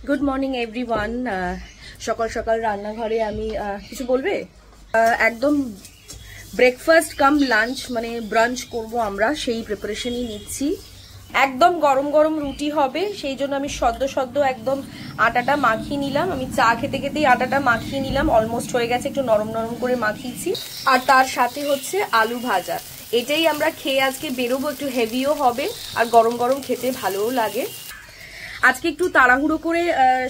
Good morning everyone. সকাল সকাল রান্নাঘরে আমি কিছু বলবে, একদম ব্রেকফাস্ট কাম লাঞ্চ মানে ব্রাঞ্চ করব আমরা, সেই প্রিপারেশনই নিচ্ছি। একদম গরম গরম রুটি হবে, সেই জন্য আমি সদ্য একদম আটাটা মাখিয়ে নিলাম। আমি চা খেতে খেতেই আটাটা মাখিয়ে নিলাম, অলমোস্ট হয়ে গেছে, একটু নরম নরম করে মাখিয়েছি। আর তার সাথে হচ্ছে আলু ভাজা। এটাই আমরা খেয়ে আজকে বেরোবো, একটু হেভিও হবে আর গরম গরম খেতে ভালোও লাগে। আজকে একটু তাড়াহুড়ো করে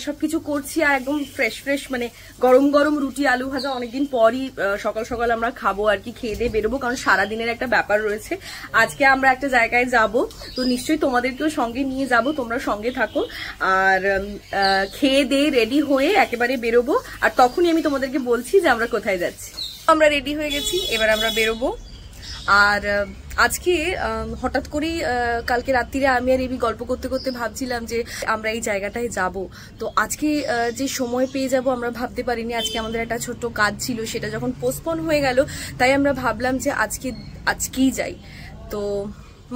সবকিছু করছি আর একদম ফ্রেশ মানে গরম গরম রুটি আলু ভাজা অনেকদিন পরই সকাল সকাল আমরা খাবো আর কি, খেয়ে দিয়ে বেরোবো, কারণ সারাদিনের একটা ব্যাপার রয়েছে। আজকে আমরা একটা জায়গায় যাব, তো নিশ্চয়ই তোমাদেরকেও সঙ্গে নিয়ে যাব, তোমরা সঙ্গে থাকো। আর খেয়ে দিয়ে রেডি হয়ে একেবারে বেরোবো, আর তখনই আমি তোমাদেরকে বলছি যে আমরা কোথায় যাচ্ছি। আমরা রেডি হয়ে গেছি, এবার আমরা বেরোবো। আর আজকে হঠাৎ করেই কালকে রাত্রিরে আমি আর এবি গল্প করতে করতে ভাবছিলাম যে আমরা এই জায়গাটায় যাব। তো আজকে যে সময় পেয়ে যাব আমরা ভাবতে পারিনি। আজকে আমাদের একটা ছোট্ট কাজ ছিল, সেটা যখন পোস্টপোন হয়ে গেল, তাই আমরা ভাবলাম যে আজকেই যাই। তো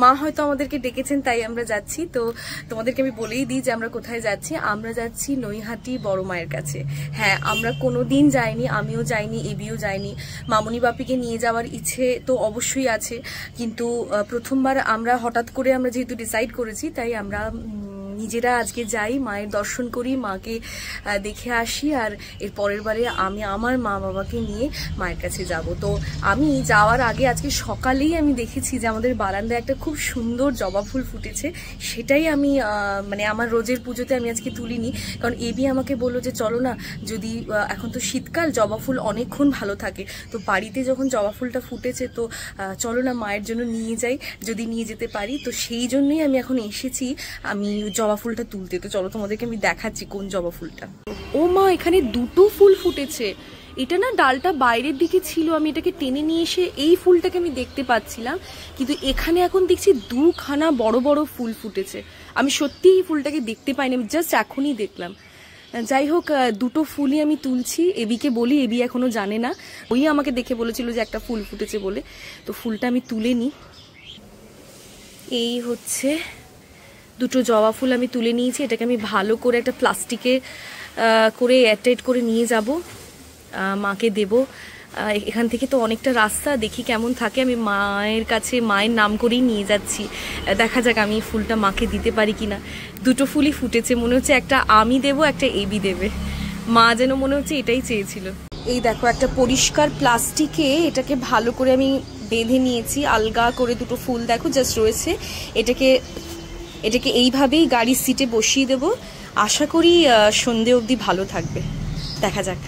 মা হয়তো আমাদেরকে ডেকেছেন, তাই আমরা যাচ্ছি। তো তোমাদেরকে আমি বলেই দিই যে আমরা কোথায় যাচ্ছি। আমরা যাচ্ছি নৈহাটি বড় মায়ের কাছে। হ্যাঁ, আমরা কোনোদিন যাইনি, আমিও যাইনি, এবিও যাইনি। মামুনি বাপিকে নিয়ে যাওয়ার ইচ্ছে তো অবশ্যই আছে, কিন্তু প্রথমবার আমরা হঠাৎ করে আমরা যেহেতু ডিসাইড করেছি, তাই আমরা নিজেরা আজকে যাই, মায়ের দর্শন করি, মাকে দেখে আসি। আর এর পরের বারে আমি আমার মা বাবাকে নিয়ে মায়ের কাছে যাব। তো আমি যাওয়ার আগে আজকে সকালেই আমি দেখেছি যে আমাদের বারান্দায় একটা খুব সুন্দর জবা ফুল ফুটেছে। সেটাই আমি মানে আমার রোজের পুজোতে আমি আজকে তুলিনি, কারণ এবি আমাকে বললো যে চলো না, যদি এখন তো শীতকাল, জবা ফুল অনেকক্ষণ ভালো থাকে, তো বাড়িতে যখন জবা ফুলটা ফুটেছে, তো চলো না মায়ের জন্য নিয়ে যাই, যদি নিয়ে যেতে পারি। তো সেই জন্যই আমি এখন এসেছি আমি জবা ফুলটা তুলতে। তো চলো তোমাদেরকে আমি দেখাচ্ছি কোন জবা ফুলটা। ও মা, এখানে দুটো ফুল ফুটেছে। এটা না ডালটা বাইরের দিকে ছিল, আমি এটাকে টেনে নিয়ে এসে এই ফুলটাকে আমি দেখতে পাচ্ছিলাম, কিন্তু এখানে এখন দেখছি দুখানা বড় বড় ফুল ফুটেছে। আমি সত্যি এই ফুলটাকে দেখতে পাইনি, আমি জাস্ট এখনই দেখলাম। যাই হোক, দুটো ফুলই আমি তুলছি। এবিকে বলি, এবি এখনো জানে না, ওই আমাকে দেখে বলেছিল যে একটা ফুল ফুটেছে বলে। তো ফুলটা আমি তুলে নিই। এই হচ্ছে দুটো জবা ফুল আমি তুলে নিয়েছি। এটাকে আমি ভালো করে একটা প্লাস্টিকে করে এয়ারটাইট করে নিয়ে যাব, মাকে দেব। এখান থেকে তো অনেকটা রাস্তা, দেখি কেমন থাকে। আমি মায়ের কাছে মায়ের নাম করেই নিয়ে যাচ্ছি, দেখা যাক আমি ফুলটা মাকে দিতে পারি কিনা। দুটো ফুলই ফুটেছে, মনে হচ্ছে একটা আমি দেব, একটা এবি দেবে। মা যেন মনে হচ্ছে এটাই চেয়েছিল। এই দেখো, একটা পরিষ্কার প্লাস্টিকে এটাকে ভালো করে আমি বেঁধে নিয়েছি, আলগা করে দুটো ফুল দেখো জাস্ট রয়েছে। এটাকে এইভাবেই গাড়ির সিটে বসিয়ে দেব। আশা করি সন্ধে অবধি ভালো থাকবে, দেখা যাক।